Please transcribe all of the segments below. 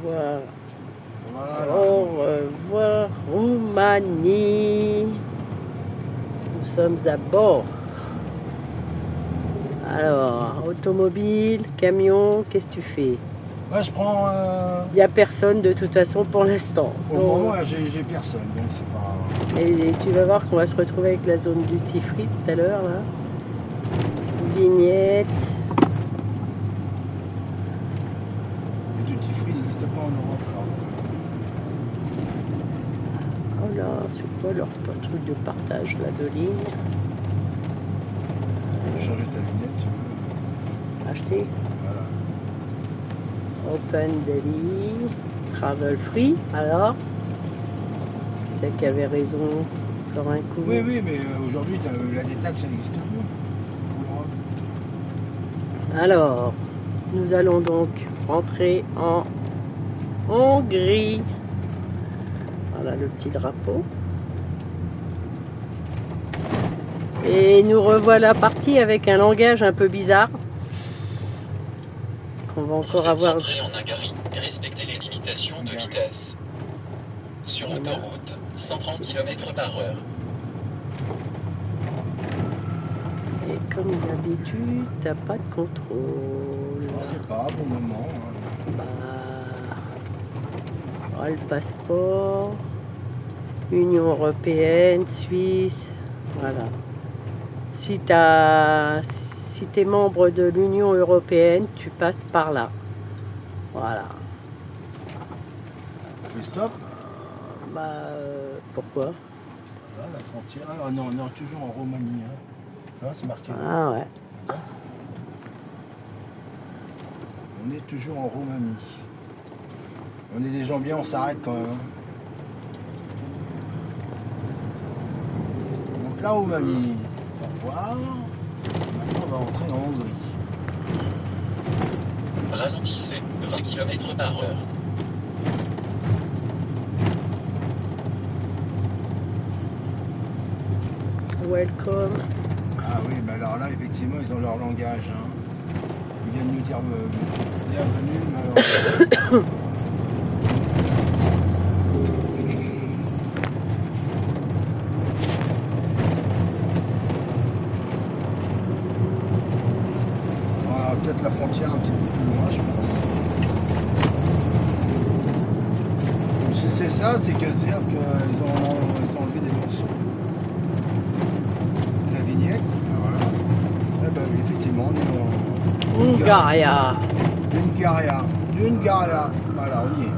revoir. Voilà. Au revoir, Roumanie. Nous sommes à bord. Alors, automobile, camion, qu'est-ce que tu fais? Moi, je prends. Il n'y a personne de toute façon pour l'instant. Au moment, là, j'ai personne, donc c'est pas. Et tu vas voir qu'on va se retrouver avec la zone duty free tout à l'heure. Là. Vignette. Le duty free n'existe pas en Europe. Alors. Oh là, c'est quoi leur truc de partage là de ligne? Changer ta vignette, tu veux. Acheter. Voilà. Open Daily. Travel free. Alors, c'est qui avait raison. Encore un coup. Oui, oui, mais aujourd'hui, la détaxe, ça n'existe plus. En Europe. Alors, nous allons donc rentrer en Hongrie. Voilà le petit drapeau. Et nous revoilà partis avec un langage un peu bizarre. Qu'on va encore avoir. Entrez en Hongrie et respectez les limitations de vitesse. Sur autoroute, 130 km/h. Et comme d'habitude, t'as pas de contrôle. Je sais pas, bon moment. Hein. Bah, voilà le passeport, Union européenne, Suisse, voilà. Si t'es membre de l'Union européenne, tu passes par là. Voilà. On fait stop. Bah, pourquoi? Voilà, la frontière. Ah non, on est toujours en Roumanie. Hein. Là, c'est marqué. Ah ouais. On est toujours en Roumanie. On est des gens bien, on s'arrête quand même. Hein. Donc la Roumanie, au revoir. Maintenant, on va rentrer en Hongrie. Ralentissez, 20 km/h. Welcome. Ah oui, mais alors là, effectivement, ils ont leur langage. Hein. Ils viennent nous dire bienvenue, mais alors... Voilà, peut-être la frontière un petit peu plus loin, je pense. Si c'est ça, c'est que dire qu'ils ont enlevé des morceaux. La vignette, voilà. Eh ben oui, effectivement, on est en Hungaria. Hungaria. Voilà, on y est.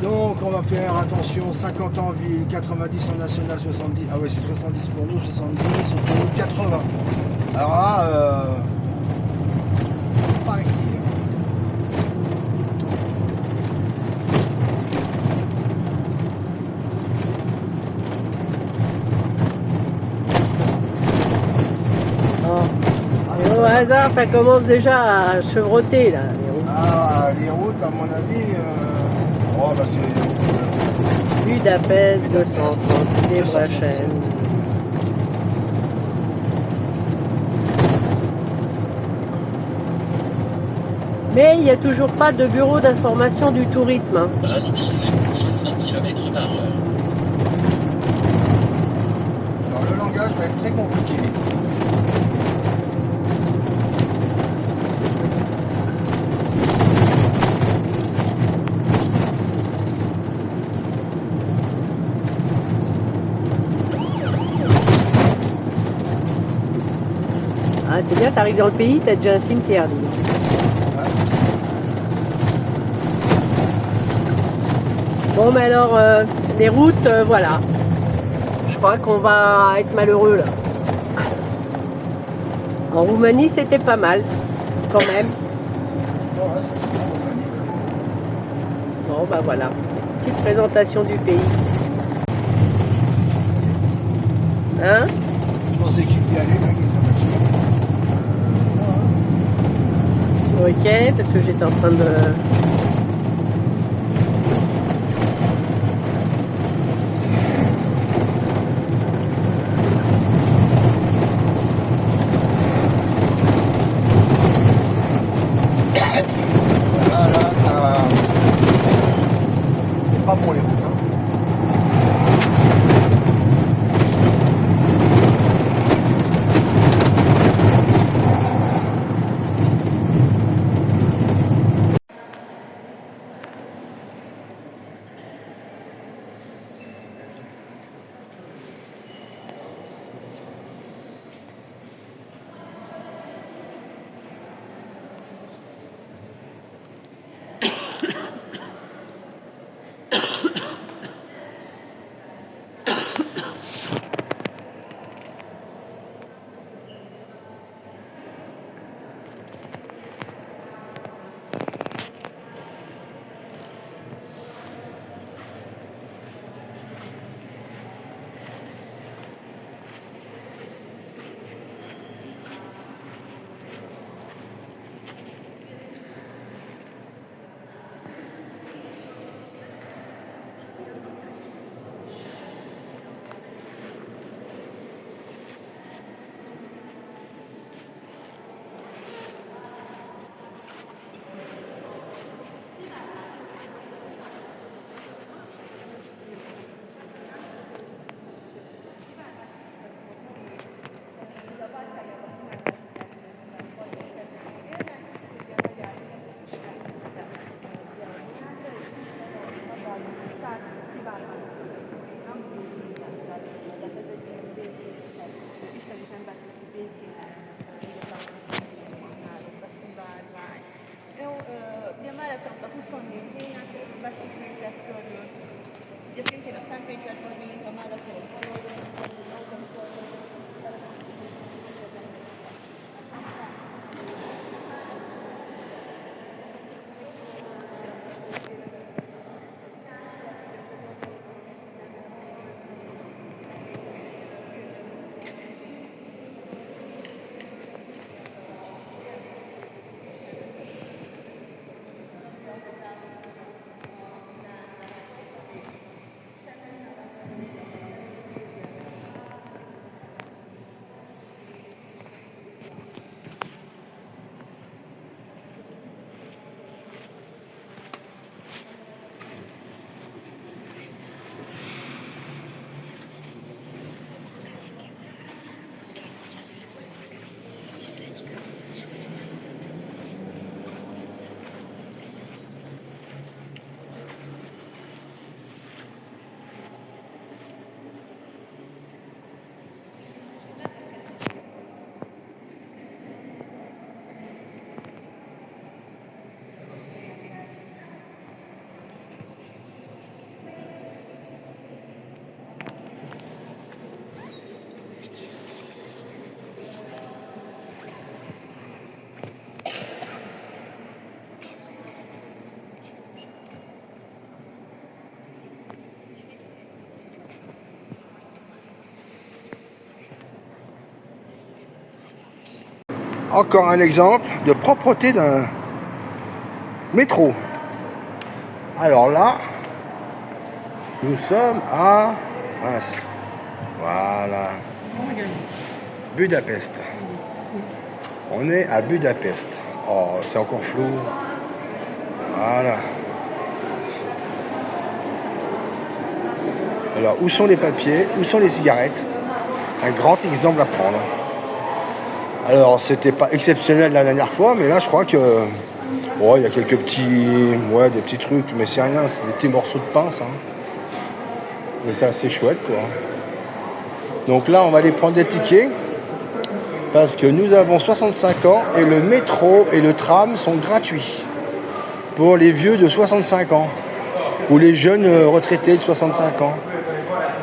Donc on va faire attention, 50 en ville, 90 en national, 70. Ah ouais, c'est 70 pour nous, 70 pour nous, 80. Alors là, pas écrit. Et au hasard, ça commence déjà à chevroter là. Les routes. Ah, les routes, à mon avis, oh, parce que Budapest 230, les prochaines. Mais il n'y a toujours pas de bureau d'information du tourisme. Hein. Ralentissez, 60 km/h. alors, le langage va être très compliqué. Ah, c'est bien, t'arrives dans le pays, t'as déjà un cimetière. Dis. Ouais. Bon, mais alors, les routes, voilà. Je crois qu'on va être malheureux là. En Roumanie, c'était pas mal, quand même. Bon, ouais, c'est bon, on va dire. Bon, bah voilà. Petite présentation du pays. Hein? Je pensais qu'il y allait, là, que ça va Ok, parce que j'étais en train de... cons les routes. Hein. Ugye mellett ott a 24 fénynek veszik minket körül. Ugye szintén a Szent Péter Bazilika mellett Encore un exemple de propreté d'un métro. Alors là, nous sommes à mince. Voilà. Budapest. On est à Budapest. Oh, c'est encore flou. Voilà. Alors, où sont les papiers? Où sont les cigarettes? Un grand exemple à prendre. Alors, c'était pas exceptionnel la dernière fois, mais là, je crois que... Bon, il y a quelques petits... Ouais, des petits trucs, mais c'est rien, c'est des petits morceaux de pain, ça. Mais c'est assez chouette, quoi. Donc là, on va aller prendre des tickets, parce que nous avons 65 ans, et le métro et le tram sont gratuits. Pour les vieux de 65 ans, ou les jeunes retraités de 65 ans.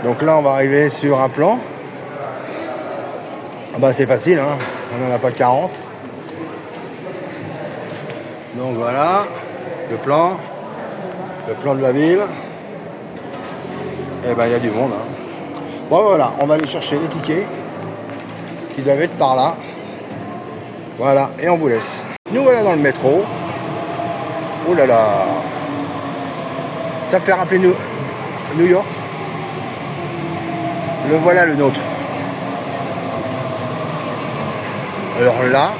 Donc là, on va arriver sur un plan. Ah bah, c'est facile, hein. On n'en a pas 40. Donc voilà, le plan de la ville. Et ben il y a du monde. Hein. Bon voilà, on va aller chercher les tickets qui doivent être par là. Voilà, et on vous laisse. Nous voilà dans le métro. Oh là là. Ça me fait rappeler New York. Le voilà le nôtre. Alors là,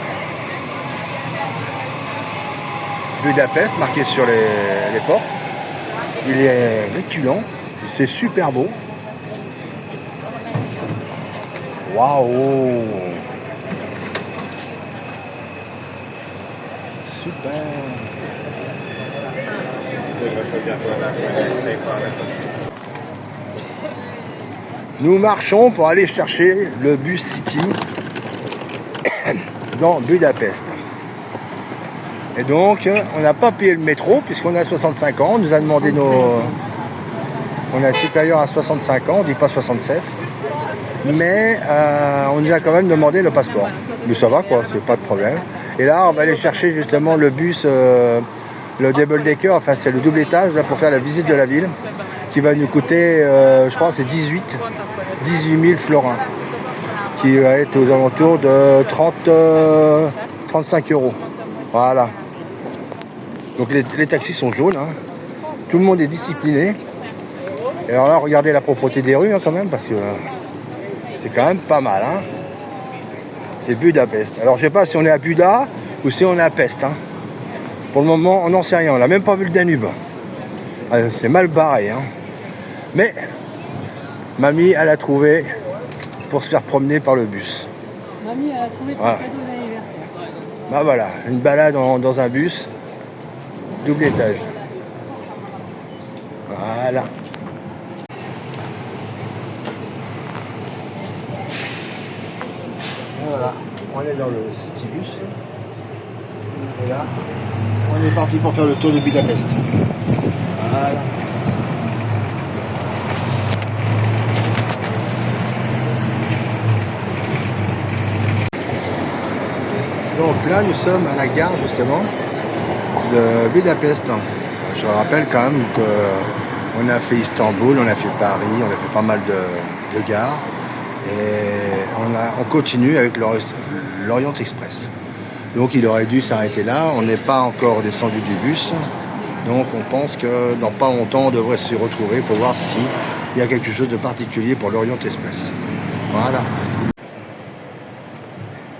Budapest, marqué sur les portes. Il est réculant, c'est super beau. Waouh! Super! Nous marchons pour aller chercher le bus City dans Budapest. Et donc, on n'a pas payé le métro puisqu'on a 65 ans. On nous a demandé On est supérieur à 65 ans, on dit pas 67. Mais on nous a quand même demandé le passeport. Mais ça va quoi, c'est pas de problème. Et là, on va aller chercher justement le bus, le double decker, enfin c'est le double étage là, pour faire la visite de la ville, qui va nous coûter, je crois, c'est 18 000 florins, qui va être aux alentours de 35 euros. Voilà. Donc les taxis sont jaunes, hein. Tout le monde est discipliné. Et alors là, regardez la propreté des rues hein, quand même, parce que c'est quand même pas mal. Hein. C'est Budapest. Alors je sais pas si on est à Buda ou si on est à Pest. Hein. Pour le moment, on n'en sait rien. On n'a même pas vu le Danube. C'est mal barré. Hein. Mais mamie, elle a trouvé pour se faire promener par le bus. Mamie, elle a trouvé ton cadeau d'anniversaire. Bah voilà, une balade dans un bus, double étage. Voilà. Voilà, on est dans le Citybus. Et là, on est parti pour faire le tour de Budapest. Voilà. Donc là, nous sommes à la gare justement de Budapest. Je rappelle quand même qu'on a fait Istanbul, on a fait Paris, on a fait pas mal de gares. Et on continue avec l'Orient Express. Donc il aurait dû s'arrêter là. On n'est pas encore descendu du bus. Donc on pense que dans pas longtemps, on devrait se retrouver pour voir s'il y a quelque chose de particulier pour l'Orient Express. Voilà.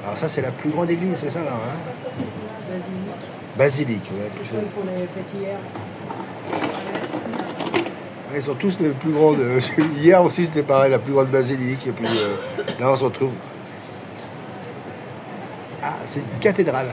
Alors ça, c'est la plus grande église, c'est ça là hein Basilique. Ouais, qu'on avait fait hier. Ils sont tous les plus grandes. Hier aussi, c'était pareil, la plus grande basilique. Et puis là, on se retrouve. Ah, c'est une cathédrale.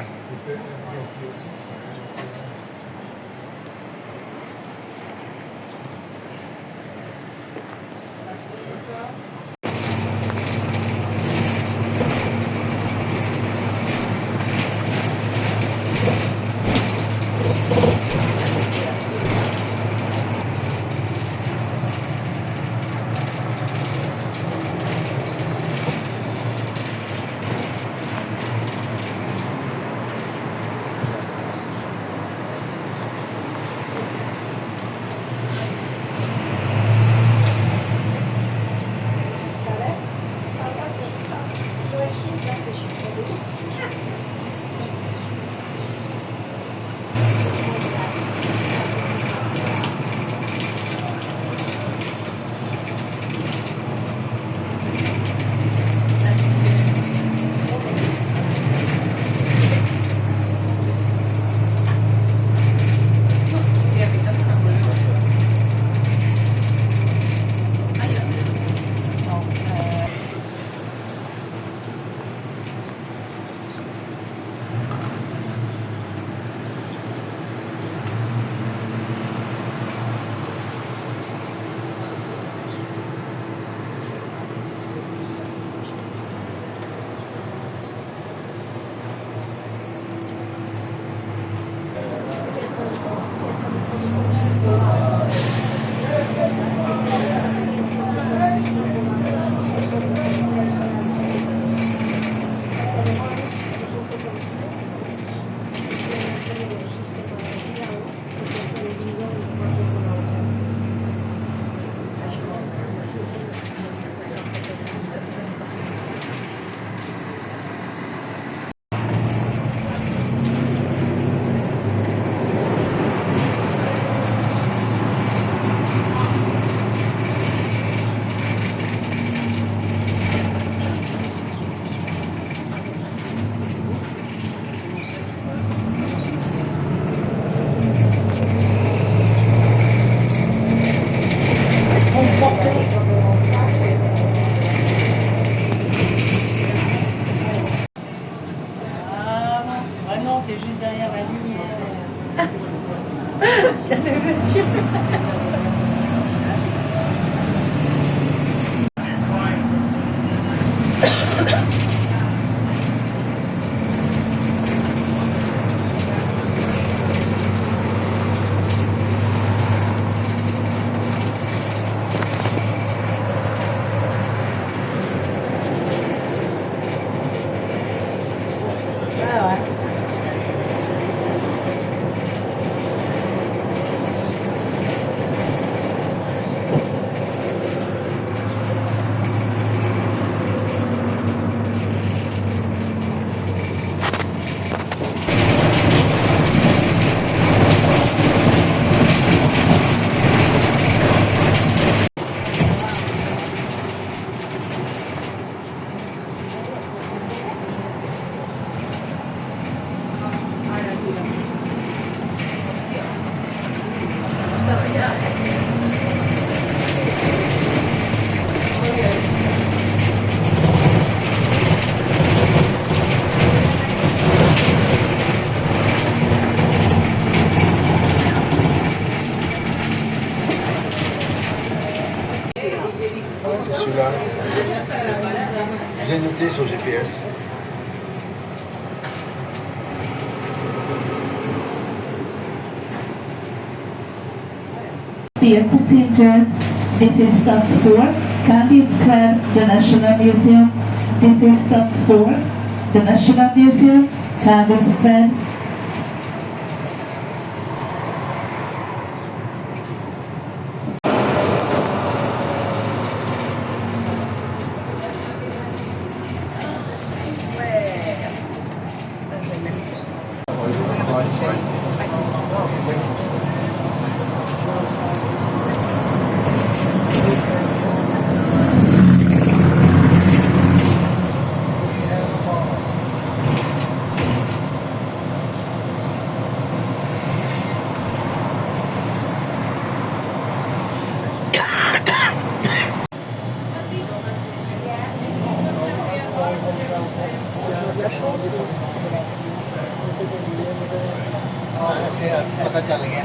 C'est celui-là. J'ai noté sur GPS. Dear passengers, this is stop 4, Candy Square, the National Museum. This is stop 4, the National Museum, Candy Square. पता चल गया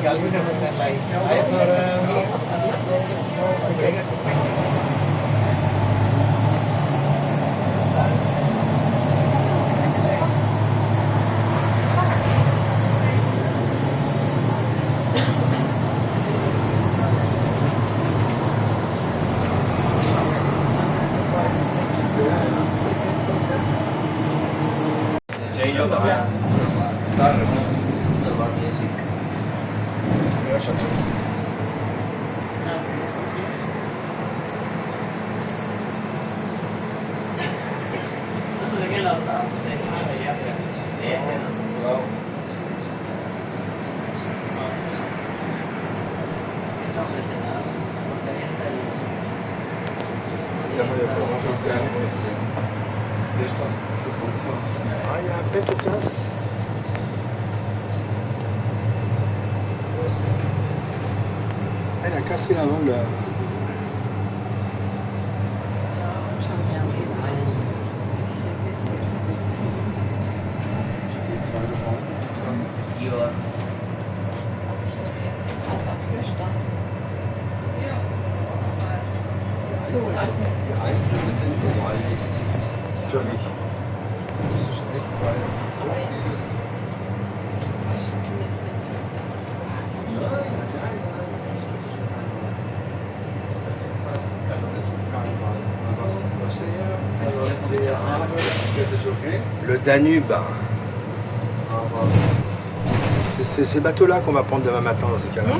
गल भी कर सकते हैं Ah, il y a un bête aux classes. Elle a cassé la vente. So lassen. Die Eingriffe sind gewaltig. Für mich. Das ist echt, weil so vieles. Le Danube. C'est ces bateaux-là qu'on va prendre demain matin dans ces cas-là.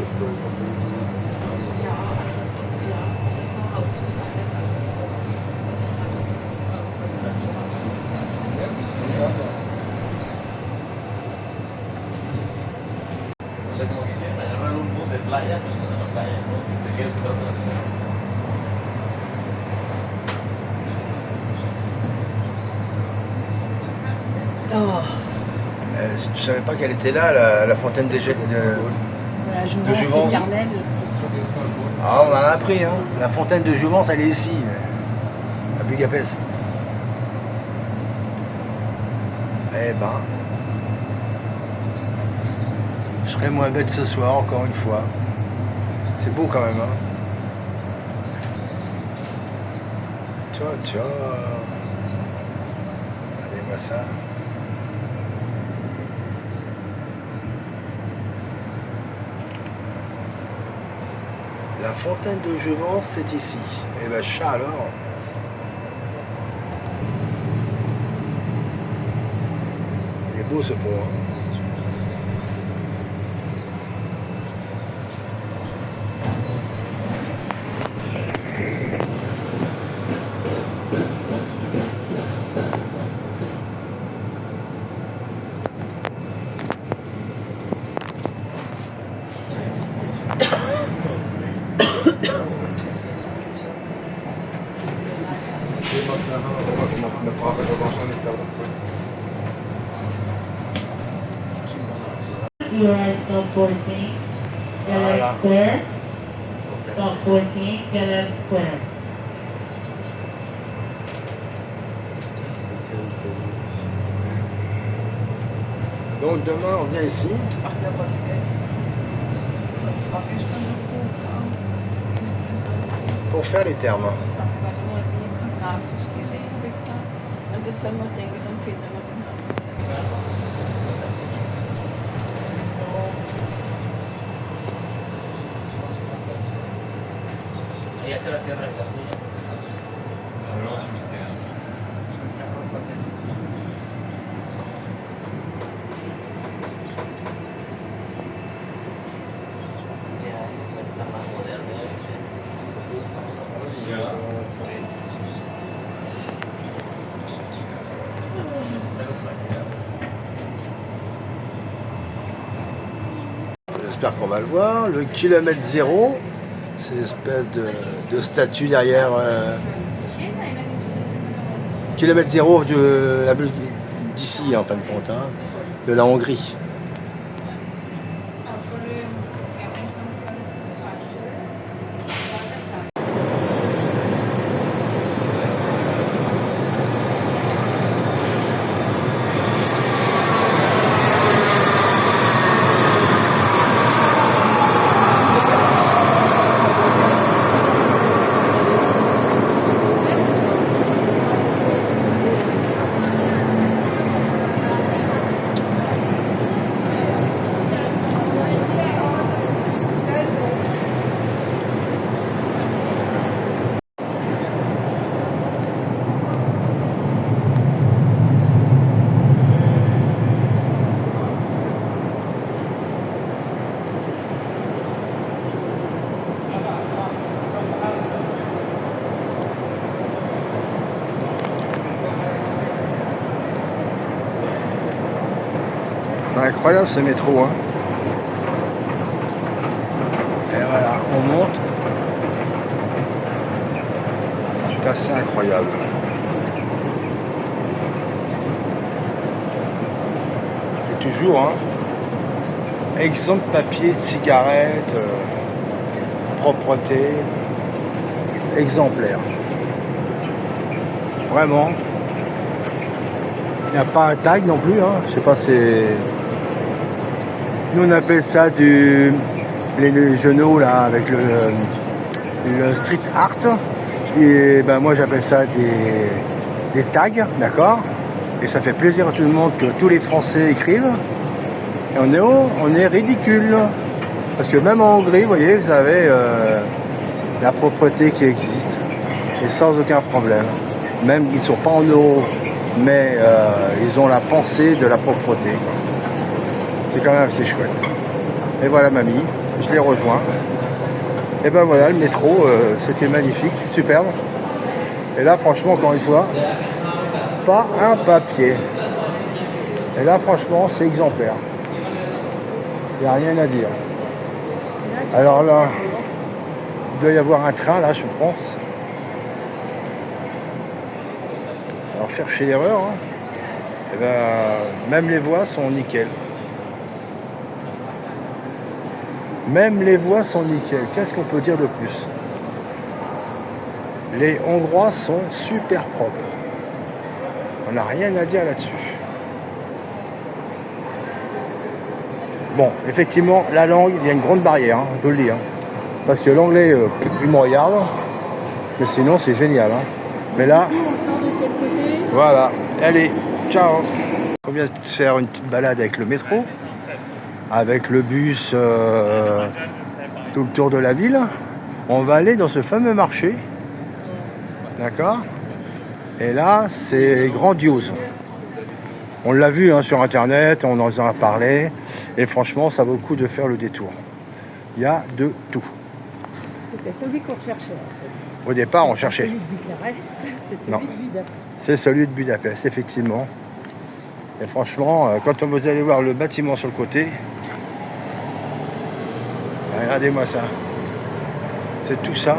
Je savais pas qu'elle était là, la fontaine de Jouvence. Ah, on en a appris, hein. La fontaine de Jouvence, elle est ici, à Budapest. Eh ben, je serai moins bête ce soir, encore une fois. C'est beau quand même, hein. Tiens. Regardez-moi ça. La fontaine de Jouvence, c'est ici. Et ben, chat alors. Il est beau ce pont, hein. You are stop 14, Galera Square. Stop 14, Galera Square. Donc demain, on vient ici. Pour faire les termes. J'espère qu'on va le voir. Le kilomètre zéro, c'est l'espèce de statue derrière. Kilomètre zéro de la d'ici, en fin de compte, hein, de la Hongrie. C'est incroyable ce métro, hein. Et voilà, on monte. C'est assez incroyable. Et toujours, hein, exemple papier, cigarette, propreté, exemplaire. Vraiment. Il n'y a pas un tag non plus, hein. Je sais pas, c'est... Nous on appelle ça les genoux là avec le street art. Et ben moi j'appelle ça des tags, d'accord. Et ça fait plaisir à tout le monde que tous les Français écrivent. Et on est ridicule. Parce que même en Hongrie, vous voyez, vous avez la propreté qui existe. Et sans aucun problème. Même ils ne sont pas en euros, mais ils ont la pensée de la propreté, quoi. C'est quand même assez chouette. Et voilà mamie, je l'ai rejoint. Et ben voilà, le métro, c'était magnifique, superbe. Et là, franchement, encore une fois, pas un papier. Et là, franchement, c'est exemplaire. Il n'y a rien à dire. Alors là, il doit y avoir un train, là, je pense. Alors, cherchez l'erreur. Hein. Et ben, même les voies sont nickel. Même les voies sont nickel. Qu'est-ce qu'on peut dire de plus? Les Hongrois sont super propres. On n'a rien à dire là-dessus. Bon, effectivement, la langue, il y a une grande barrière, hein, je peux le dire. Parce que l'anglais, il me regarde. Mais sinon, c'est génial. Hein. Mais là, voilà. Allez, ciao. On vient de faire une petite balade avec le métro. Avec le bus tout le tour de la ville. On va aller dans ce fameux marché. D'accord? Et là, c'est grandiose. On l'a vu hein, sur Internet, on en a parlé. Et franchement, ça vaut le coup de faire le détour. Il y a de tout. C'était celui qu'on cherchait. En fait. Au départ, on cherchait. Celui de Bucarest, c'est celui de Budapest. C'est celui de Budapest, effectivement. Et franchement, quand vous allez voir le bâtiment sur le côté, regardez-moi ça. C'est tout ça.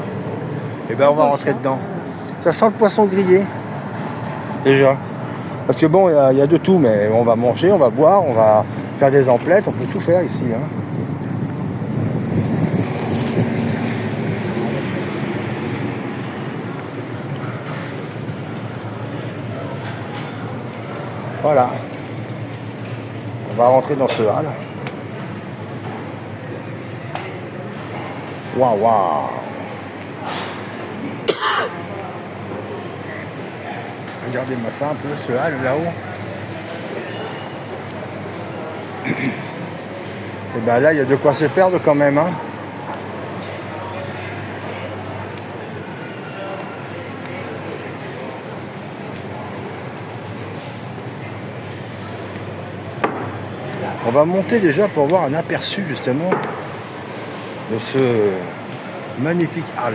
Et ben on va rentrer dedans. Ça sent le poisson grillé. Déjà. Parce que bon, il y a de tout, mais on va manger, on va boire, on va faire des emplettes, on peut tout faire ici. Hein. Voilà. On va rentrer dans ce hall. Waouh, waouh. Regardez-moi ça un peu, ce hall là-haut. Et ben là, il y a de quoi se perdre quand même, hein. On va monter déjà pour voir un aperçu justement de ce magnifique hall.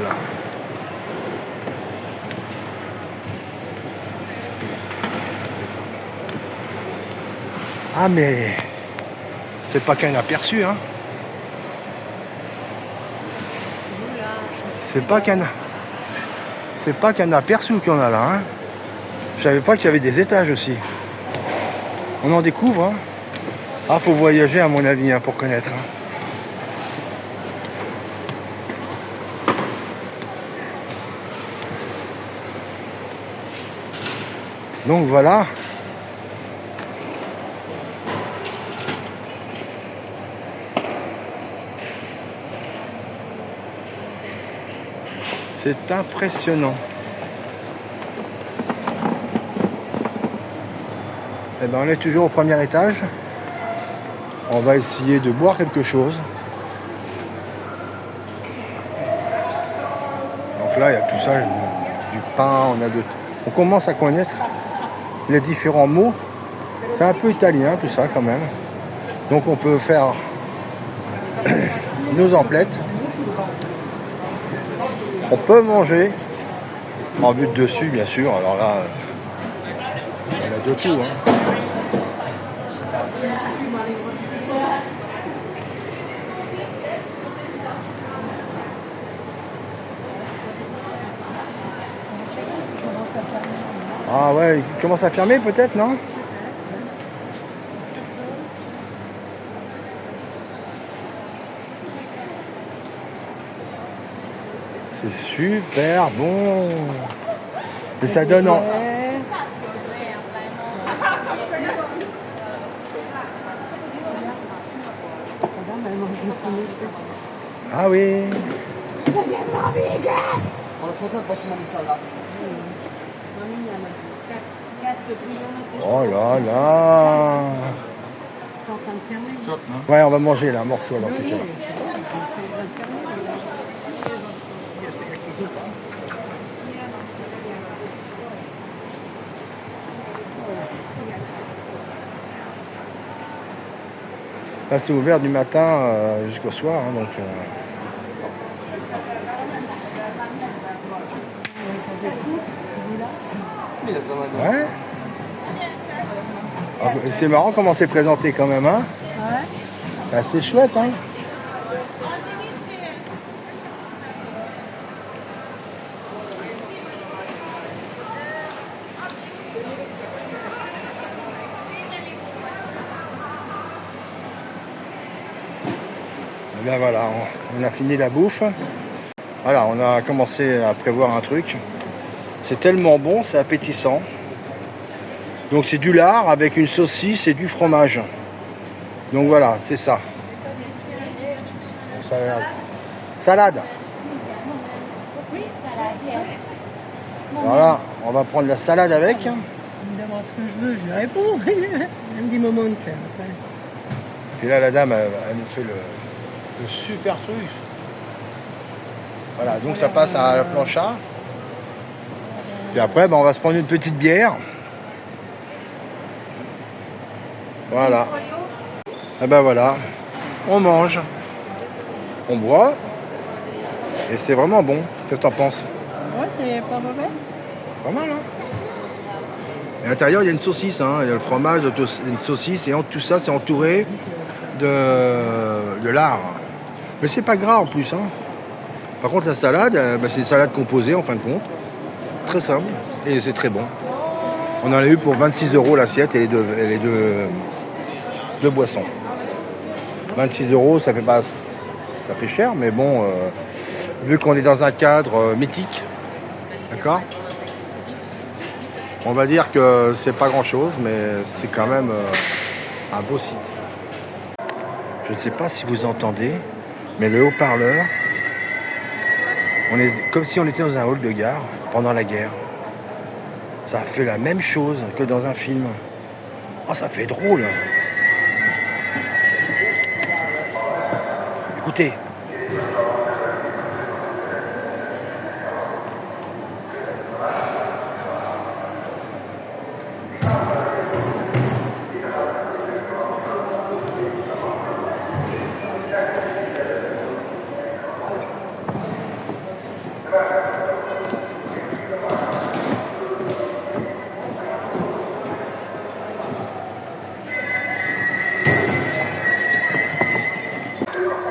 Ah mais c'est pas qu'un aperçu, hein. C'est pas qu'un aperçu qu'on a là, hein. Je savais pas qu'il y avait des étages aussi. On en découvre, hein. Ah, faut voyager à mon avis, hein, pour connaître, hein. Donc voilà. C'est impressionnant. Eh ben, on est toujours au premier étage. On va essayer de boire quelque chose. Donc là, il y a tout ça, du pain, on commence à connaître les différents mots. C'est un peu italien tout ça quand même. Donc on peut faire nos emplettes. On peut manger en but dessus, bien sûr. Alors là, on a de tout, hein. Ah ouais, il commence à fermer peut-être, non? C'est super bon. Et ça donne en... Ah oui. Oh là là. Ouais, on va manger là, un morceau dans ces cas-là. Là, c'est ouvert du matin jusqu'au soir, hein, donc... Ouais. Ah, c'est marrant comment c'est présenté quand même, hein. Ouais. C'est chouette, hein. Et bien voilà, on a fini la bouffe. Voilà, on a commencé à prévoir un truc. C'est tellement bon, c'est appétissant. Donc c'est du lard avec une saucisse et du fromage. Donc voilà, c'est ça. Salade. Salade. Voilà, on va prendre la salade avec. Il me demande ce que je veux, je lui réponds. Elle me dit moment de faire. Puis là, la dame, elle nous fait le super truc. Voilà, donc ça passe à la plancha. Puis après, on va se prendre une petite bière. Voilà. Et ben voilà, on mange, on boit, et c'est vraiment bon. Qu'est-ce que t'en penses? Ouais, c'est pas mauvais. Pas mal, hein. Et à l'intérieur, il y a une saucisse, hein. Il y a le fromage, une saucisse, et tout ça, c'est entouré de lard. Mais c'est pas gras en plus, hein. Par contre, la salade, c'est une salade composée en fin de compte. Très simple, et c'est très bon. On en a eu pour 26 € l'assiette et les deux boissons. 26 €, ça fait cher, mais bon, vu qu'on est dans un cadre mythique, d'accord, on va dire que c'est pas grand chose, mais c'est quand même un beau site. Je ne sais pas si vous entendez, mais le haut-parleur On est comme si on était dans un hall de gare pendant la guerre. Ça fait la même chose que dans un film. Oh, ça fait drôle. Écoutez.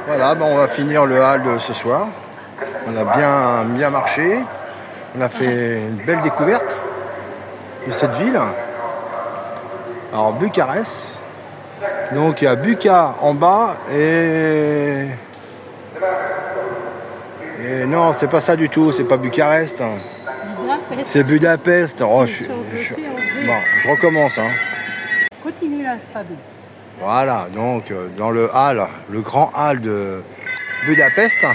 Voilà, on va finir le hall de ce soir. On a bien marché. On a fait une belle découverte de cette ville. Alors Bucarest. Donc il y a Buca en bas et non, c'est pas ça du tout, c'est pas Bucarest. Budapest. C'est Budapest. Oh, Bon, je recommence. Continue l'alphabet. Voilà, donc dans le hall, le grand hall de Budapest.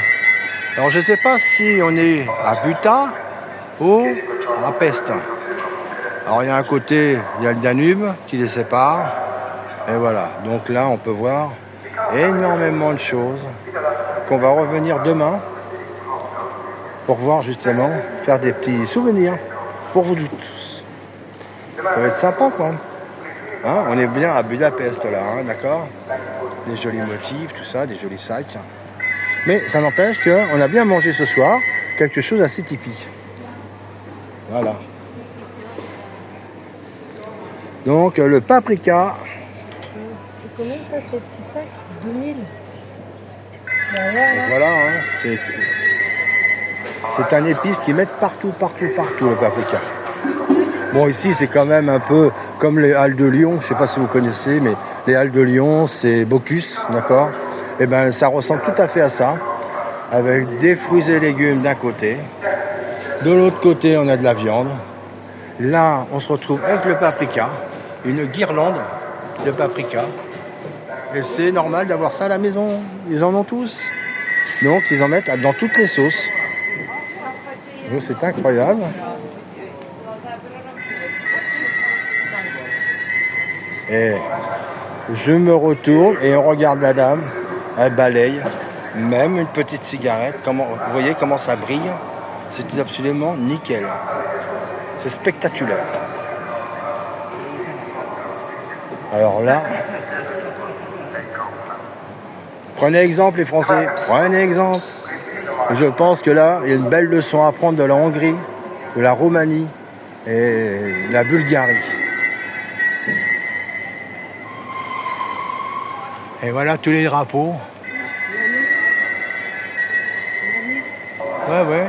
Alors je ne sais pas si on est à Buta ou à Pest. Alors il y a un côté, il y a le Danube qui les sépare. Et voilà, donc là on peut voir énormément de choses qu'on va revenir demain pour voir justement, faire des petits souvenirs pour vous tous. Ça va être sympa quoi. Hein, on est bien à Budapest là, d'accord? Des jolis motifs, tout ça, des jolis sacs. Mais ça n'empêche qu'on a bien mangé ce soir, quelque chose d'assez typique. Voilà. Donc le paprika. C'est combien ça, ces petits sacs? 2000. Derrière, là. Voilà, c'est un épice qu'ils mettent partout, le paprika. Bon, ici, c'est quand même un peu comme les halles de Lyon. Je ne sais pas si vous connaissez, mais les halles de Lyon, c'est Bocuse, d'accord? Et bien, ça ressemble tout à fait à ça, avec des fruits et légumes d'un côté. De l'autre côté, on a de la viande. Là, on se retrouve avec le paprika, une guirlande de paprika. Et c'est normal d'avoir ça à la maison. Ils en ont tous. Donc, ils en mettent dans toutes les sauces. Donc, c'est incroyable. Et je me retourne et on regarde la dame, elle balaye, même une petite cigarette. Vous voyez comment ça brille? C'est absolument nickel. C'est spectaculaire. Alors là, prenez exemple les Français, prenez exemple. Je pense que là, il y a une belle leçon à prendre de la Hongrie, de la Roumanie et de la Bulgarie. Et voilà tous les drapeaux. Ouais.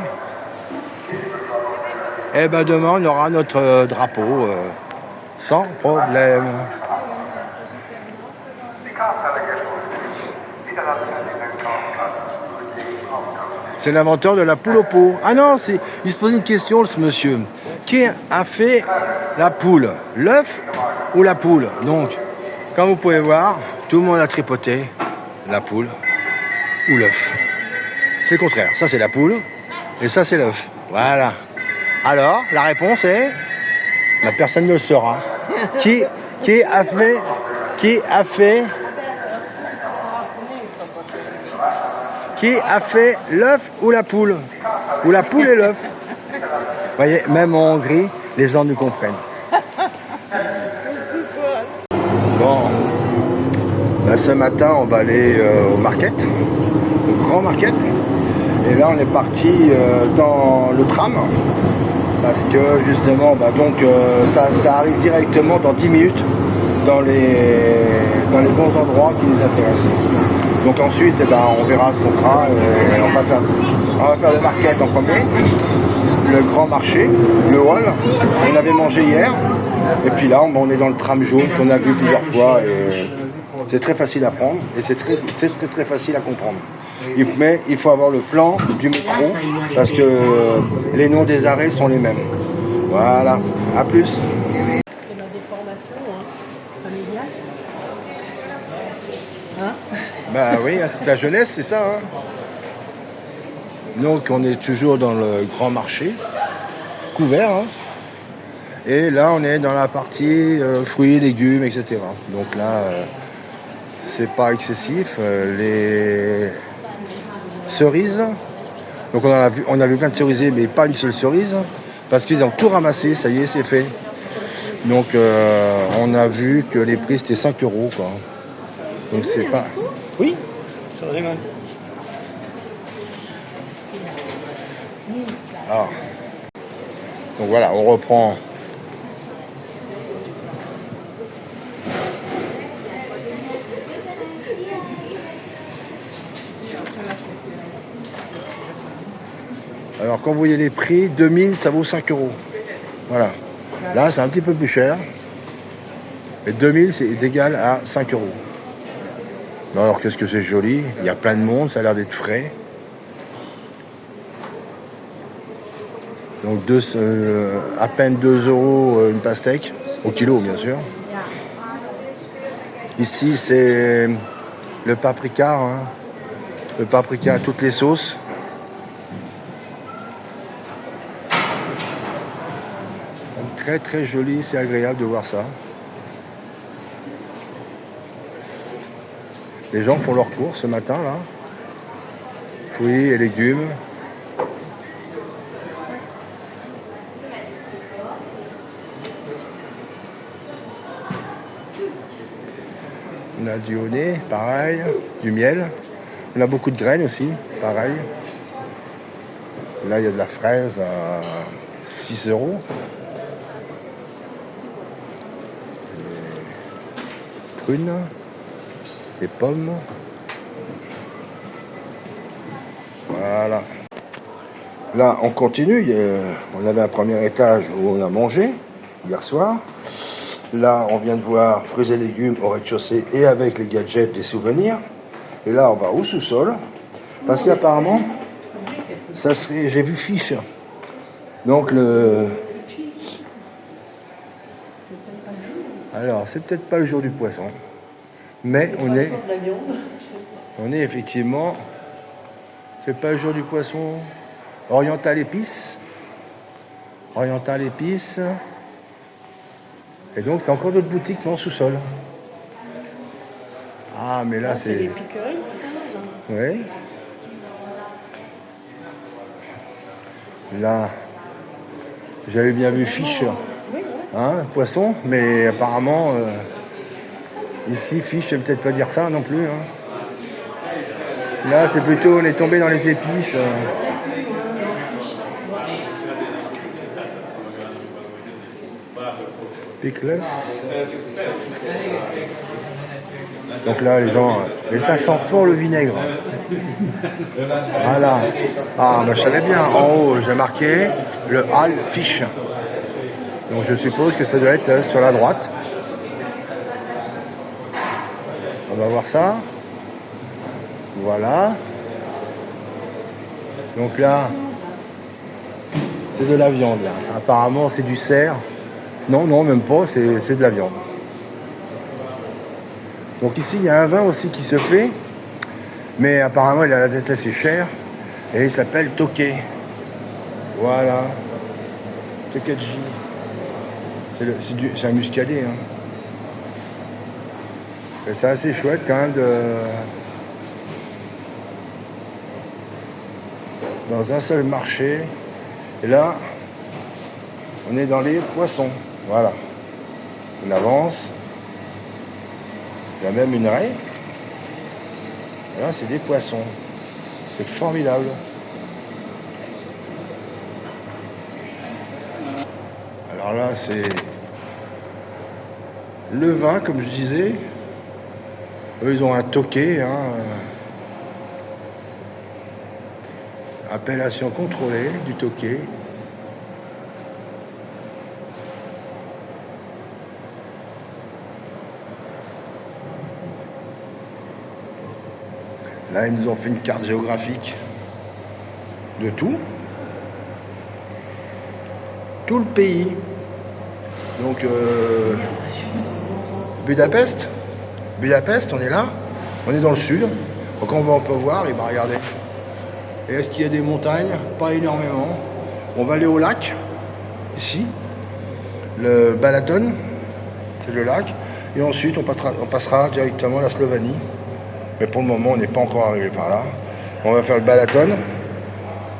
Et ben demain, on aura notre drapeau sans problème. C'est l'inventeur de la poule au pot. Ah non, il se pose une question, ce monsieur. Qui a fait la poule? L'œuf ou la poule? Donc, comme vous pouvez voir, tout le monde a tripoté la poule ou l'œuf. C'est le contraire. Ça, c'est la poule et ça, c'est l'œuf. Voilà. Alors, la réponse est... La personne ne le saura. Qui a fait l'œuf ou la poule? Ou la poule et l'œuf? Vous voyez, même en Hongrie, les gens nous comprennent. Bon. Ben, ce matin, on va aller au market, au grand market. Et là, on est parti dans le tram. Parce que justement, ça arrive directement dans 10 minutes dans les bons endroits qui nous intéressent. Donc ensuite, on verra ce qu'on fera. Et on va faire le market en premier, le grand marché, le hall. On avait mangé hier. Et puis là, on est dans le tram jaune qu'on a vu plusieurs fois. Et c'est très facile à prendre et c'est très facile à comprendre. Mais il faut avoir le plan du métro parce que les noms des arrêts sont les mêmes. Voilà, à plus. C'est la déformation familiale. Bah oui, c'est ta jeunesse, c'est ça. Donc on est toujours dans le grand marché, couvert. Hein. Et là on est dans la partie fruits, légumes, etc. Donc là, c'est pas excessif. Les cerises, donc on a vu plein de cerisiers, mais pas une seule cerise, parce qu'ils ont tout ramassé, ça y est, c'est fait. Donc on a vu que les prix c'était 5 €, quoi. Donc c'est pas... Oui, c'est vraiment. Alors, donc voilà, on reprend. Alors quand vous voyez les prix, 2000 ça vaut 5 €. Voilà. Là c'est un petit peu plus cher. Mais 2000 c'est égal à 5 €. Alors qu'est-ce que c'est joli. Il y a plein de monde, ça a l'air d'être frais. Donc à peine 2 € une pastèque, au kilo bien sûr. Ici c'est le paprika, hein. Le paprika à toutes les sauces. Donc, très très joli, c'est agréable de voir ça. Les gens font leurs courses ce matin là. Fruits et légumes. On a du honey, pareil, du miel. On a beaucoup de graines aussi, pareil. Là, il y a de la fraise à 6 €. Des prunes, des pommes. Voilà. Là, on continue. On avait un premier étage où on a mangé hier soir. Là, on vient de voir fruits et légumes au rez-de-chaussée et avec les gadgets des souvenirs. Et là, on va au sous-sol. Parce qu'apparemment, ça serait... J'ai vu fiche. Donc, alors, c'est peut-être pas le jour du poisson. Mais on est effectivement... C'est pas le jour du poisson. Oriental épices. Oriental épices. Et donc, c'est encore d'autres boutiques, mais en sous-sol. Ah, mais là, c'est... des piqueries, Oui. Là, j'avais bien vu fiche. Hein, poisson, mais apparemment, ici, fiche, je ne vais peut-être pas dire ça non plus. Hein. Là, c'est plutôt, on est tombé dans les épices. Pickles. Donc là, les gens... Et ça sent fort le vinaigre. Voilà. Ah, bah, je savais bien. En haut, j'ai marqué le hall fish. Donc je suppose que ça doit être sur la droite. On va voir ça. Voilà. Donc là, c'est de la viande. Là. Apparemment, c'est du cerf. Non, non, même pas, c'est de la viande. Donc ici, il y a un vin aussi qui se fait, mais apparemment, il a la tête assez chère, et il s'appelle Tokay. Voilà. Tokaji. C'est un muscadet. Hein. Et c'est assez chouette quand même dans un seul marché. Et là, on est dans les poissons. Voilà. On avance. Il y a même une raie. Et là, c'est des poissons. C'est formidable. Alors là, c'est le vin, comme je disais. Eux, ils ont un Tokay. Hein, appellation contrôlée du Tokay. Là, ils nous ont fait une carte géographique de tout. Tout le pays. Donc, Budapest, on est là. On est dans le sud. Donc, on peut voir, et bah regardez. Et est-ce qu'il y a des montagnes? Pas énormément. On va aller au lac, ici. Le Balaton, c'est le lac. Et ensuite, on passera directement à la Slovénie. Mais pour le moment, on n'est pas encore arrivé par là. On va faire le Balaton.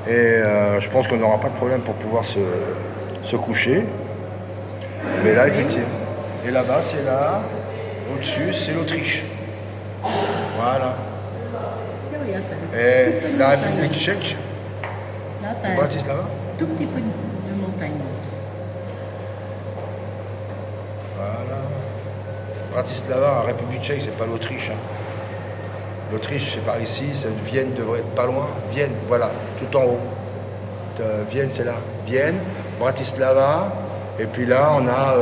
Et je pense qu'on n'aura pas de problème pour pouvoir se coucher. Mais là, effectivement. Et là-bas, c'est là. Au-dessus, c'est l'Autriche. Voilà. Et la République tchèque, Là, t'as un Bratislava. tout petit peu de montagne. Voilà. Bratislava, en République tchèque, c'est pas l'Autriche. Hein. L'Autriche, c'est par ici, Vienne devrait être pas loin. Vienne, voilà, tout en haut. Vienne, c'est là. Vienne, Bratislava, et puis là, on a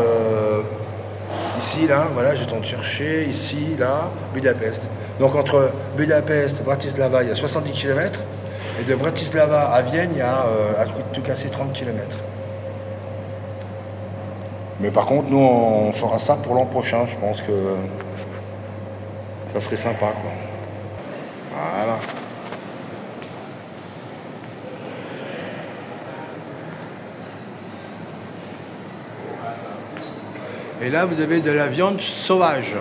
ici, là, voilà, je tente de chercher, ici, là, Budapest. Donc entre Budapest et Bratislava, il y a 70 km, et de Bratislava à Vienne, il y a à tout casser 30 km. Mais par contre, nous, on fera ça pour l'an prochain. Je pense que ça serait sympa, quoi. Voilà. Et là, vous avez de la viande sauvage.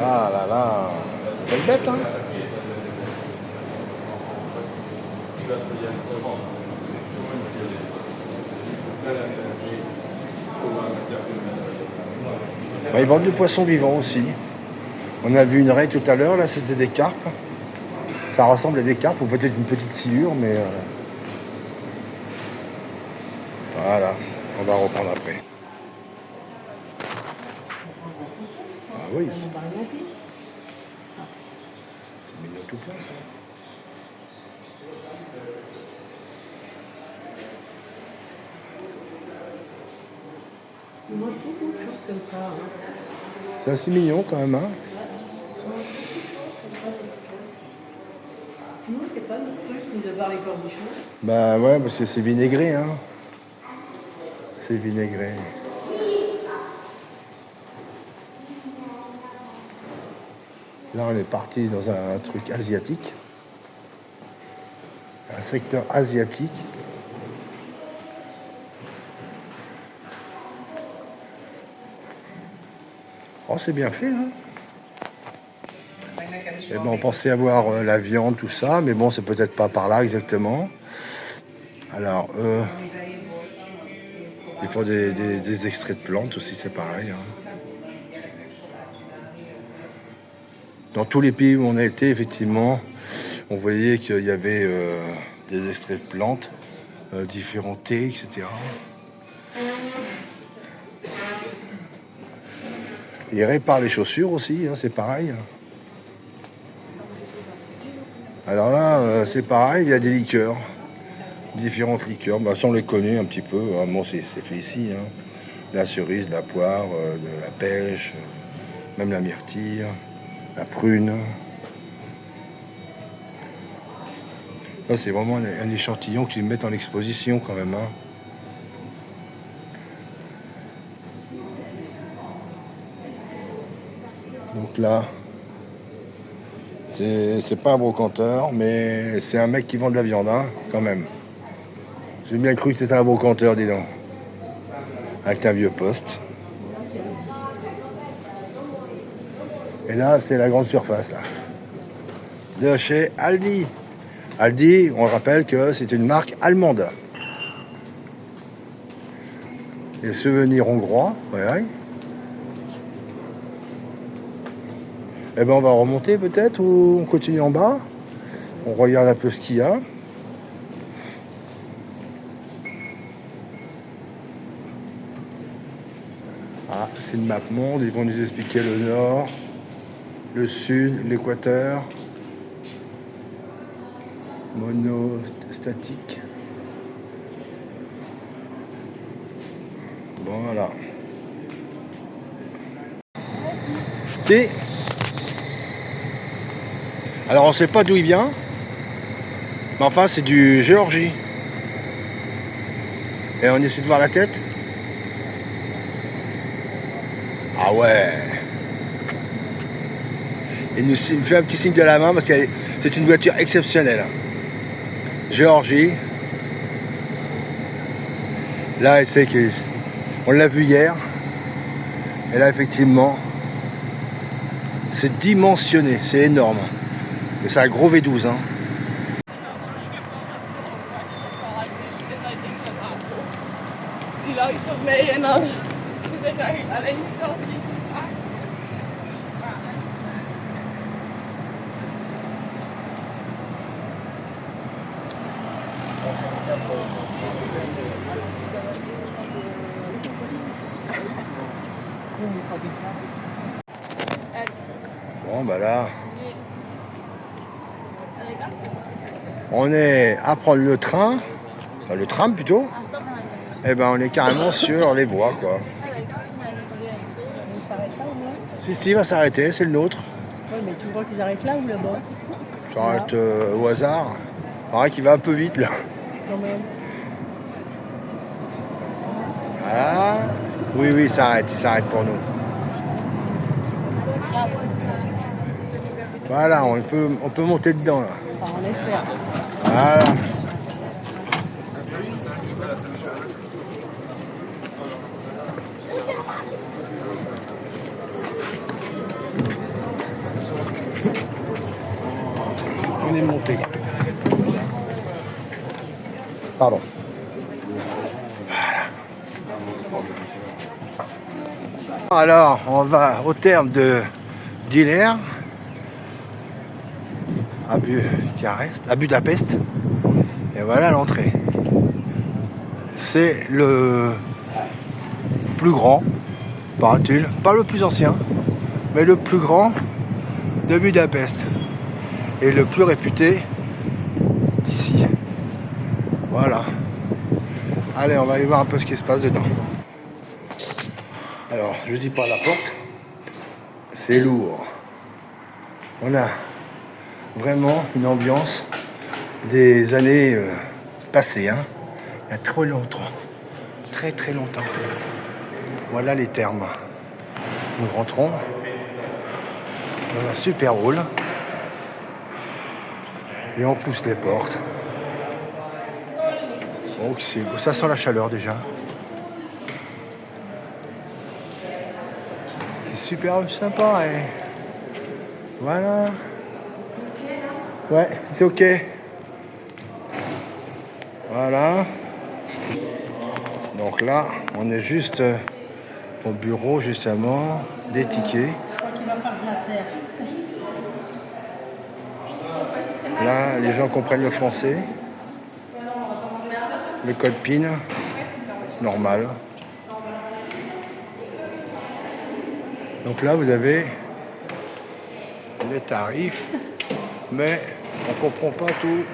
Ah là là, quelle bête, hein. Bah, ils vendent du poisson vivant aussi. On a vu une raie tout à l'heure, là c'était des carpes. Ça ressemble à des carpes ou peut-être une petite sciure, mais voilà, on va reprendre après. Ah oui. C'est mignon tout plein ça. Moi, je trouve beaucoup de choses comme ça. Hein. C'est assez mignon quand même, hein. Nous, c'est pas notre truc, mis à part les cornichons. Bah ouais, parce que c'est vinaigré, hein. C'est vinaigré. Là, on est parti dans un truc asiatique. Un secteur asiatique. Oh, c'est bien fait, hein. Et ben, on pensait avoir la viande, tout ça, mais bon, c'est peut-être pas par là exactement. Alors, il faut des extraits de plantes aussi, c'est pareil. Hein. Dans tous les pays où on a été, effectivement, on voyait qu'il y avait des extraits de plantes, différents thés, etc. Ils réparent les chaussures aussi, hein, c'est pareil. Alors là, c'est pareil, il y a des liqueurs, différentes liqueurs. Bah, ça, on les connaît un petit peu. Hein. Bon, c'est fait ici. Hein. La cerise, la poire, de la pêche, même la myrtille, la prune. Là, c'est vraiment un échantillon qu'ils mettent en exposition quand même. Hein. Donc là, c'est pas un brocanteur, mais c'est un mec qui vend de la viande, hein, quand même. J'ai bien cru que c'était un brocanteur, dis donc. Avec un vieux poste. Et là, c'est la grande surface, là. De chez Aldi. Aldi, on rappelle que c'est une marque allemande. Les souvenirs hongrois, ouais. Eh ben, on va remonter peut-être ou on continue en bas. On regarde un peu ce qu'il y a. Ah, c'est une map monde. Ils vont nous expliquer le nord, le sud, l'équateur. Monostatique. Voilà. Si. Alors on sait pas d'où il vient, mais enfin c'est du Géorgie. Et on essaie de voir la tête. Ah ouais. Il nous fait un petit signe de la main parce que c'est une voiture exceptionnelle. Géorgie. Là, on l'a vu hier. Et là, effectivement, c'est dimensionné, c'est énorme. Et c'est un gros V12. Hein. Die luistert mee en dan zegt hij alleen zelfs niet. Bon, bah là, on est à prendre le train, enfin le tram plutôt. Et ben on est carrément sur les voies quoi. Si, il va s'arrêter, c'est le nôtre. Oui, mais tu vois qu'ils arrêtent là ou là-bas? J'arrête au hasard. Pareil qu'il va un peu vite là. Quand même. Voilà. Oui, il s'arrête pour nous. Voilà, on peut monter dedans là. Enfin, on espère. Voilà. On est monté. Pardon. Voilà. Alors, on va au terme de d'Hilaire à Budapest. Et voilà l'entrée. C'est le plus grand, paraît-il, pas le plus ancien, mais le plus grand de Budapest. Et le plus réputé d'ici. Voilà. Allez, on va aller voir un peu ce qui se passe dedans. Alors, je dis pas la porte. C'est lourd. On a vraiment une ambiance des années passées. Hein. Il y a trop longtemps. Très très longtemps. Voilà les thermes. Nous rentrons dans un super hall. Et on pousse les portes. Donc ça sent la chaleur déjà. C'est super sympa. Et voilà. Ouais, c'est ok. Voilà. Donc là, on est juste au bureau justement des tickets. Là, les gens comprennent le français. Le code PIN, normal. Donc là, vous avez les tarifs, mais on ne comprend pas tout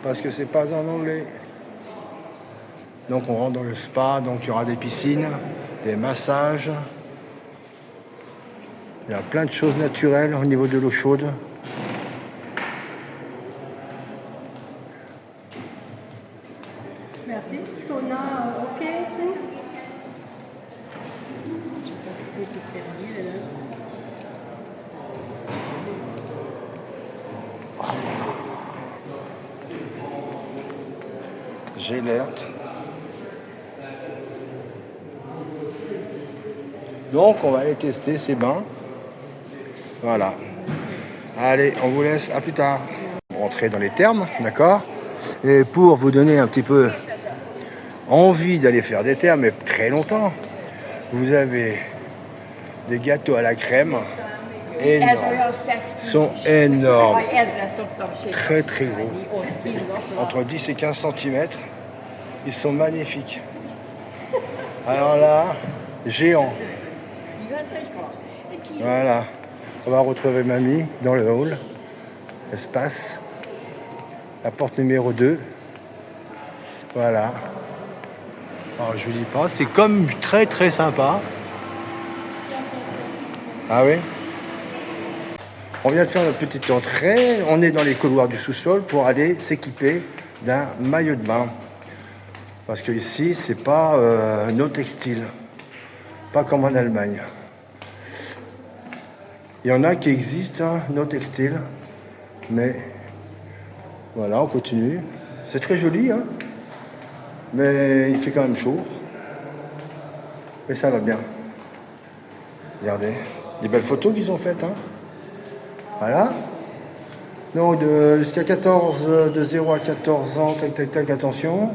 parce que c'est pas en anglais. Donc on rentre dans le spa, donc il y aura des piscines, des massages. Il y a plein de choses naturelles au niveau de l'eau chaude. Merci. Sauna, ok, tout. J'ai l'alerte. Donc on va aller tester ces bains. Voilà. Allez, on vous laisse, à plus tard. Rentrer dans les thermes, d'accord? Et pour vous donner un petit peu envie d'aller faire des thermes, mais très longtemps, vous avez des gâteaux à la crème énormes. Ils sont énormes. Très très gros. Entre 10 et 15 cm. Ils sont magnifiques. Alors là, géant. Voilà. On va retrouver mamie dans le hall. Espace. La porte numéro 2. Voilà. Alors, je vous dis pas, c'est comme très très sympa. Ah oui? On vient de faire notre petite entrée. On est dans les couloirs du sous-sol pour aller s'équiper d'un maillot de bain. Parce que ici, c'est pas no textile. Pas comme en Allemagne. Il y en a qui existent, hein, no textile. Mais voilà, on continue. C'est très joli, hein, mais il fait quand même chaud. Mais ça va bien. Regardez, des belles photos qu'ils ont faites, hein. Voilà. Donc jusqu'à 14, de 0 à 14 ans, tac tac tac, attention.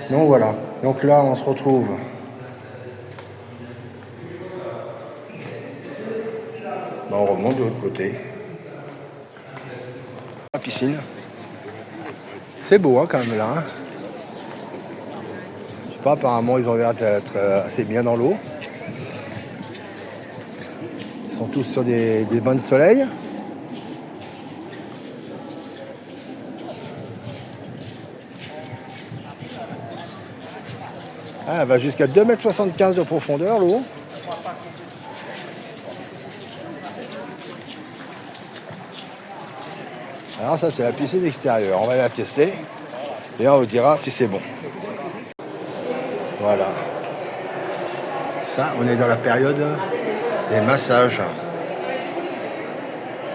Donc voilà. Donc là, on se retrouve. Ben, on remonte de l'autre côté. La piscine. C'est beau, hein, quand même là. Hein. Je sais pas, apparemment ils ont l'air d'être assez bien dans l'eau. Ils sont tous sur des bains de soleil. Ah, elle va jusqu'à 2,75 m de profondeur, l'eau. Alors ça, c'est la piscine extérieure. On va la tester et on vous dira si c'est bon. Voilà. Ça, on est dans la période des massages.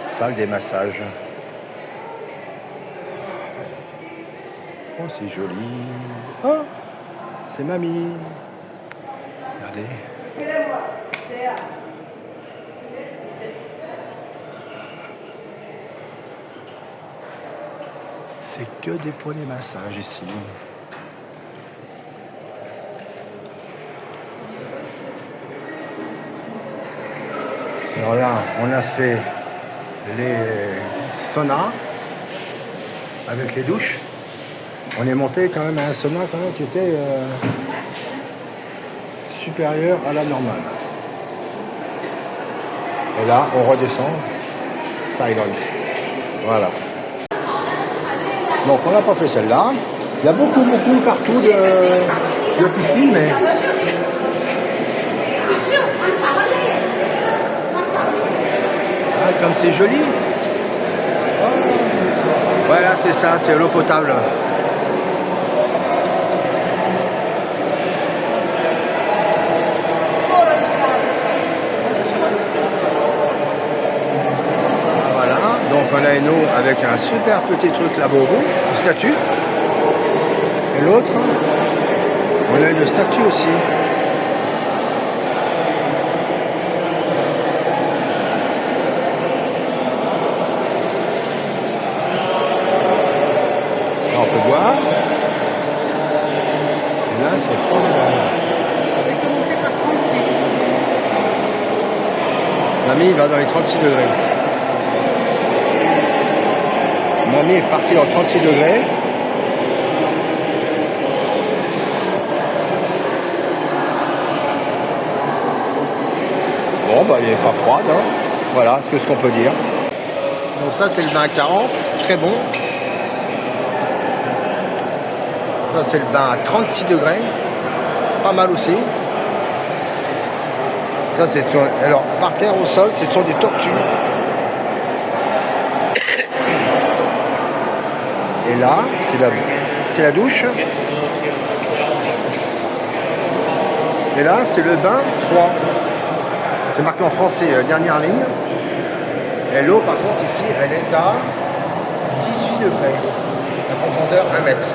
Salle des massages. Oh, c'est joli. Oh, c'est mamie. Regardez. C'est que des poignées massages ici. Alors là, on a fait les saunas avec les douches. On est monté quand même à un sauna quand même qui était supérieur à la normale. Et là, on redescend. Silent. Voilà. Donc on n'a pas fait celle-là. Il y a beaucoup partout de piscines, mais... Ah, comme c'est joli. Voilà, c'est ça, c'est l'eau potable. Voilà, donc on a une eau avec un super petit truc là-bas au bout, une statue. Et l'autre, on a une statue aussi. Là, on peut boire. Et là, c'est formidable. On va commencer par 36. Mamie va dans les 36 degrés. Mamie est partie dans 36 degrés. Bon, bah, elle n'est pas froide, hein. Voilà, c'est ce qu'on peut dire. Donc ça, c'est le bain à 40, très bon. Ça, c'est le bain à 36 degrés, pas mal aussi. Ça, c'est alors par terre au sol, ce sont des tortues. Et là, c'est la douche. Et là, c'est le bain froid. C'est marqué en français, dernière ligne. Et l'eau, par contre, ici, elle est à 18 degrés. La profondeur, 1 mètre.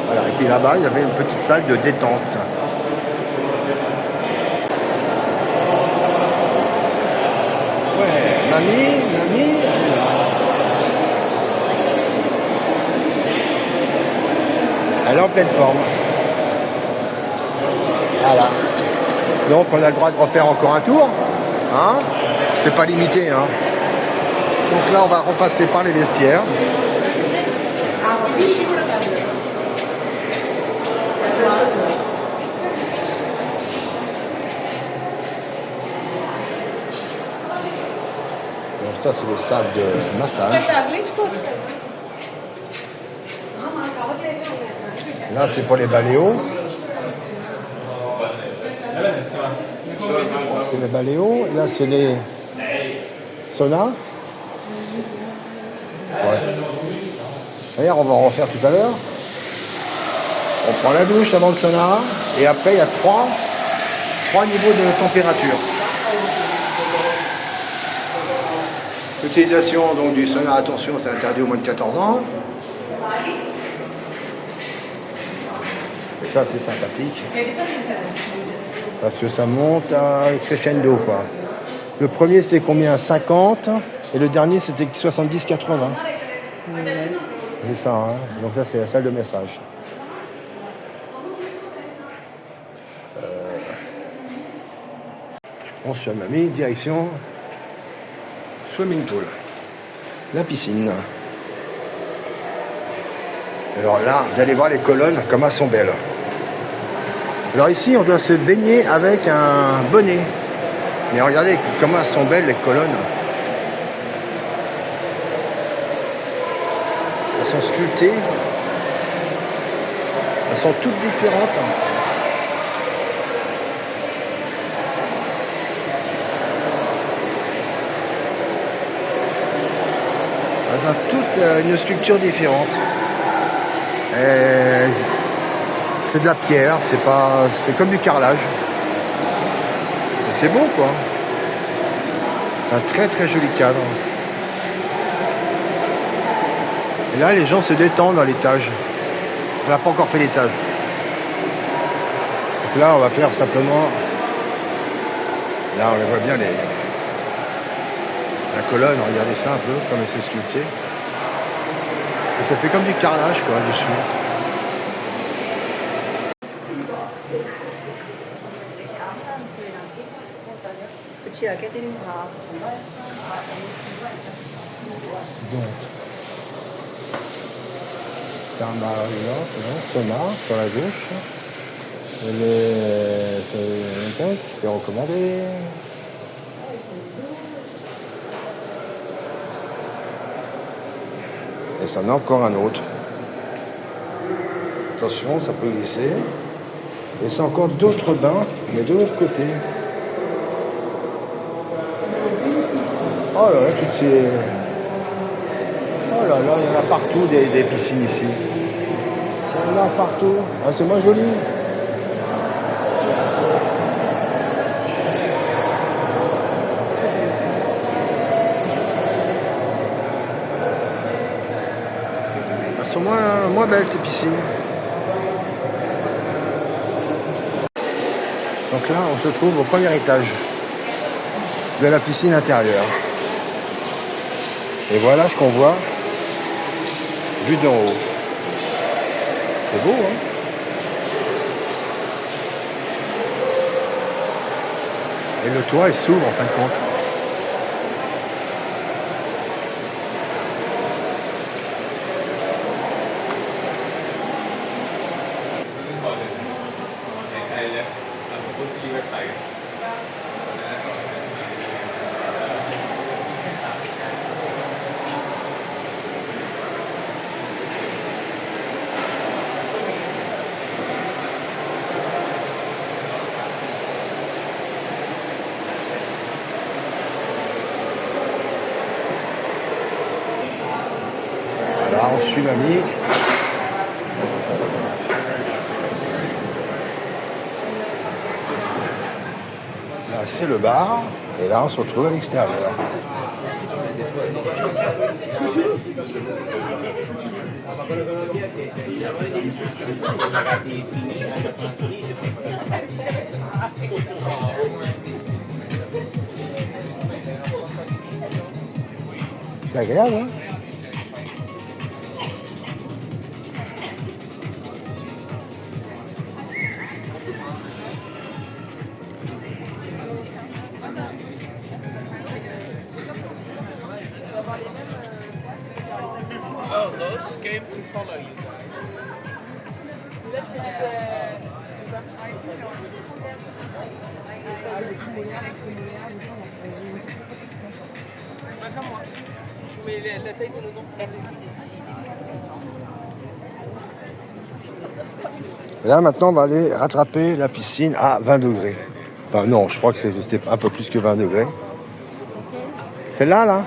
Voilà. Et puis là-bas, il y avait une petite salle de détente. Ouais, mamie, elle est là. Elle est en pleine forme. Voilà. Donc on a le droit de refaire encore un tour. Hein, c'est pas limité. Hein. Donc là on va repasser par les vestiaires. Donc ça c'est les salles de massage. Là c'est pour les baléos. C'est les baléos, là c'est les saunas. Ouais. D'ailleurs on va en refaire tout à l'heure. On prend la douche avant le sauna et après il y a trois niveaux de température. L'utilisation donc du sonore attention, c'est interdit au moins de 14 ans. Et ça, c'est sympathique. Parce que ça monte à crescendo, quoi. Le premier, c'était combien? 50. Et le dernier, c'était 70-80. C'est ça, hein. Donc ça, c'est la salle de message. On se m'a mis direction swimming pool. La piscine. Alors là, vous allez voir les colonnes, comme elles sont belles. Alors ici, on doit se baigner avec un bonnet. Mais regardez comment elles sont belles, les colonnes. Elles sont sculptées. Elles sont toutes différentes. Elles ont toutes une sculpture différente. C'est de la pierre, c'est comme du carrelage. Et c'est beau, quoi. C'est un très très joli cadre. Et là, les gens se détendent dans l'étage. On n'a pas encore fait l'étage. Donc là, on va faire simplement... Là, on voit bien la colonne. Regardez ça un peu, comme elle s'est sculptée. Et ça fait comme du carrelage, quoi, dessus. Donc, c'est un sonar sur la gauche. C'est recommandé. Et ça en a encore un autre. Attention, ça peut glisser. Et c'est encore d'autres bains, mais de l'autre côté. Oh là là, toutes ces... Oh là là, il y en a partout des piscines ici. Il y en a partout. Ah, c'est moins joli. Elles sont moins belles, ces piscines. Donc là, on se trouve au premier étage de la piscine intérieure. Et voilà ce qu'on voit vu d'en haut. C'est beau, hein? Et le toit, il s'ouvre en fin de compte. Voilà, on suit mamie. Là, c'est le bar. Et là, on se retrouve à l'extérieur. C'est agréable, hein? Oh, those came to follow you. Mais la taille de nos dents. Là, maintenant, on va aller rattraper la piscine à 20 degrés. Enfin, non, je crois que c'était un peu plus que 20 degrés. Celle-là, là?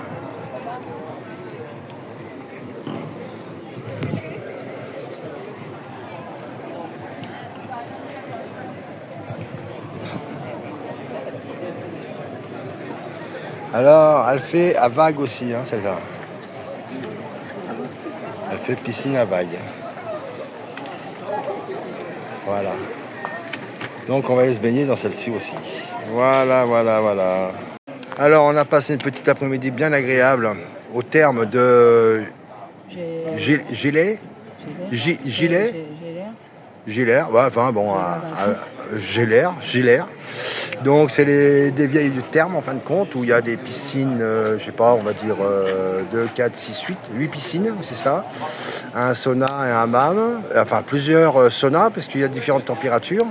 Alors, elle fait à vague aussi, hein, celle-là. Elle fait piscine à vague. Voilà. Donc, on va aller se baigner dans celle-ci aussi. Voilà. Alors, on a passé une petite après-midi bien agréable au terme de Gilet. Gilaire, ouais, enfin bon, Gilaire. Donc c'est des vieilles termes en fin de compte où il y a des piscines, je sais pas, on va dire 2, 4, 6, 8 piscines, c'est ça. Un sauna et un hammam, enfin plusieurs saunas parce qu'il y a différentes températures.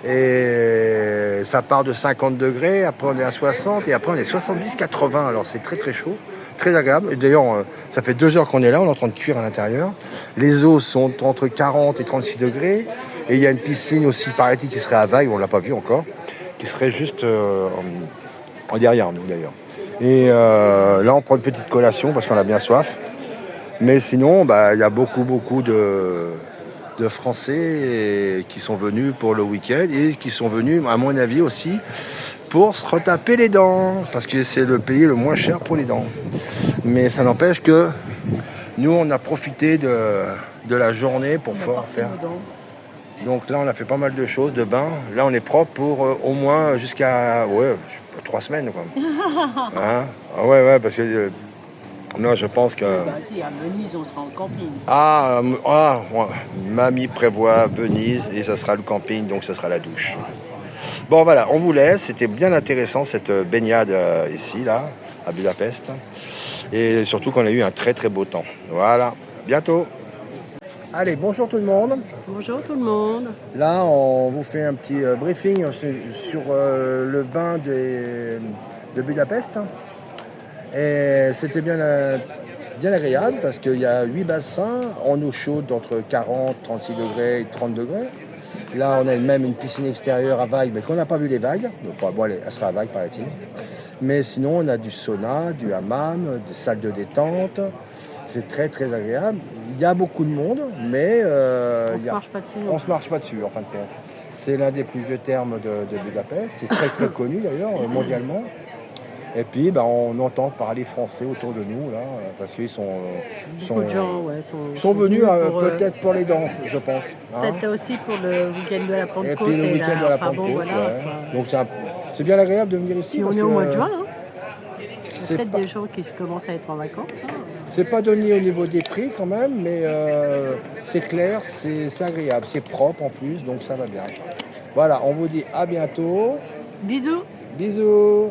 Et ça part de 50 degrés, après on est à 60 et après on est 70-80, alors c'est très très chaud. Très agréable. Et d'ailleurs, ça fait 2 heures qu'on est là, on est en train de cuire à l'intérieur. Les eaux sont entre 40 et 36 degrés. Et il y a une piscine aussi, paraît-il, qui serait à vague, on ne l'a pas vu encore, qui serait juste en derrière nous d'ailleurs. Et là, on prend une petite collation parce qu'on a bien soif. Mais sinon, il y a beaucoup de Français qui sont venus pour le week-end et qui sont venus, à mon avis aussi, pour se retaper les dents, parce que c'est le pays le moins cher pour les dents. Mais ça n'empêche que nous, on a profité de la journée pour pouvoir faire. Donc là, on a fait pas mal de choses, de bains. Là, on est propre pour au moins jusqu'à 3 semaines, quoi. Hein? Ah ouais, parce que non, je pense que. Si, à Venise, on sera en camping. Ouais. Mamie prévoit Venise et ça sera le camping, donc ça sera la douche. Bon voilà, on vous laisse. C'était bien intéressant cette baignade ici, là, à Budapest. Et surtout qu'on a eu un très très beau temps. Voilà, à bientôt. Allez, bonjour tout le monde. Bonjour tout le monde. Là, on vous fait un petit briefing sur le bain de Budapest. Et c'était bien agréable parce qu'il y a 8 bassins en eau chaude entre 40, 36 degrés et 30 degrés. Là, on a même une piscine extérieure à vagues, mais qu'on n'a pas vu les vagues. Donc, bon, elle sera à vagues, paraît-il. Mais sinon, on a du sauna, du hammam, des salles de détente. C'est très, très agréable. Il y a beaucoup de monde, mais on se marche pas dessus. On se marche pas dessus, en fin de compte. C'est l'un des plus vieux termes de Budapest. C'est très, très connu, d'ailleurs, mondialement. Et puis, on entend parler français autour de nous, là, parce qu'ils sont venus peut-être pour les dents, je pense. Peut-être aussi pour le week-end de la Pentecôte. Et puis le week-end de la Pentecôte, Donc c'est bien agréable de venir ici. Puis on est au mois de juin, hein. C'est peut-être des gens qui commencent à être en vacances. Hein. C'est pas donné au niveau des prix quand même, mais c'est clair, c'est agréable, c'est propre en plus, donc ça va bien. Voilà, on vous dit à bientôt. Bisous. Bisous.